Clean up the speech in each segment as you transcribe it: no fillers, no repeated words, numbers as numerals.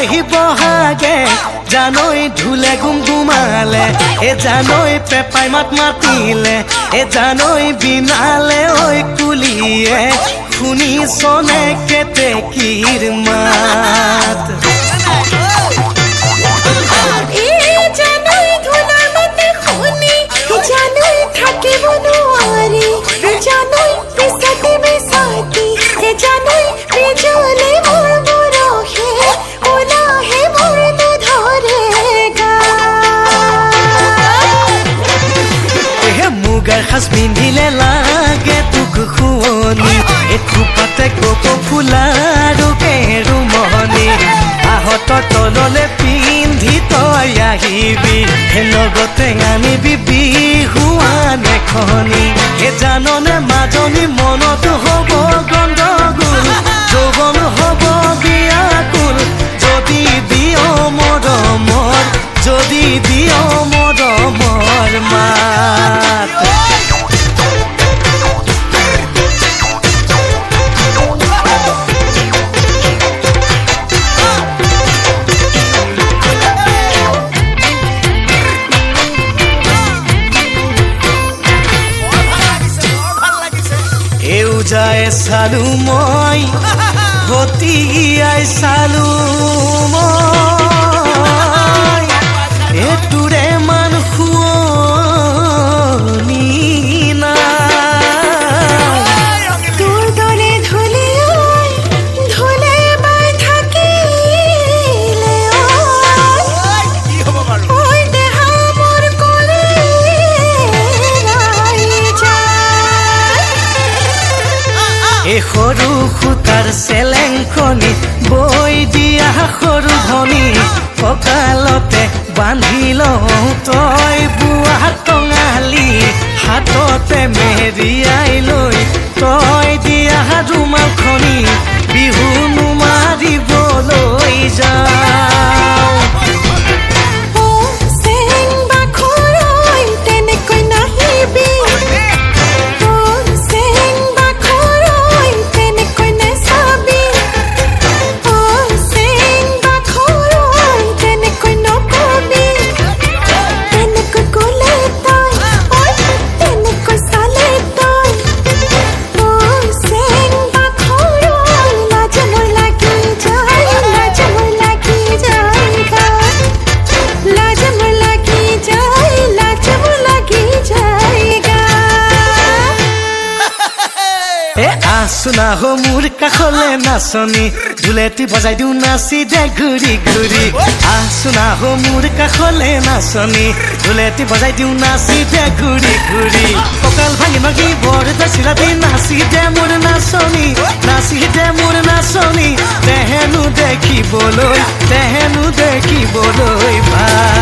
পালেহি বহাগে জানৈ ঢোলে গুমগুমালে এ জানৈ পেপাই মাত মাতিলে এ জানৈ বিনালে ঐ কুলিয়ে শুনিছনে কেতেকীৰ মাত সাজ পিন্ধিলে লাগে তোক শুৱনি এথোপাতে কপৌ ফুলাৰো কেৰু মহনি আহঁতৰ তললে পিন্ধি তই আহিবি লগতে আনিবি বিহুৱান এখনি এ জাননে মাজনী মনত হ'ব গণ্ডগোল যৌৱন হ'ব বিয়াকুল যদি দিয় মৰমৰ যদি দিয় মৰমৰ মাত যায় চালু মই হতিয়াই চালু মই এটোৰে মান শুৱনি নাই তোৰ দৰে ধুলে ধুলে বাই থাকিলে ঐ দেহা মোৰ কলে এ সৰু সূতাৰ চেলেংখনি বৈ দিয়া সৰু ধনী কঁকালতে বান্ধি লওঁ তই বোৱা টঙালি হাততে মেৰিয়াই লৈ তই দিয়া ৰুমালখনি বিহু মাৰিবলৈ যাওঁ শুনা হো মোৰ কাষলে নাচনী ঢোলেটি বজাই দিওঁ নাচি দে ঘূৰি ঘূৰি শুনা হো মোৰ কাষলে নাচনী ঢোলেটি বজাই দিওঁ নাচি দে ঘূৰি ঘূৰি কঁকাল ভাঙি ভাঙি বৰ চিৰাতি নাচি দে মোৰ নাচনী নাচি দে মোৰ নাচনী তেহেনো দেখিবলৈ ভাল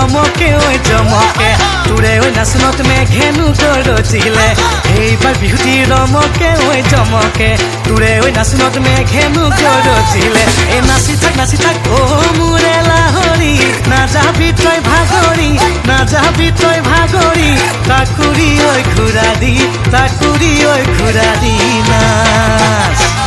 ৰমকে ঐ জমকে তোৰে ঐ নাচনত মেঘেনো গৰজিলে এইবাৰ বিহুটি ৰমকে ঐ জমকে তোৰে ঐ নাচনত মেঘেনো গৰজিলে এই নাচি থাক অ মোৰে লাহৰি নাযাবি তই ভাগৰি তাকুৰি ঐ ঘূৰা দি নাচ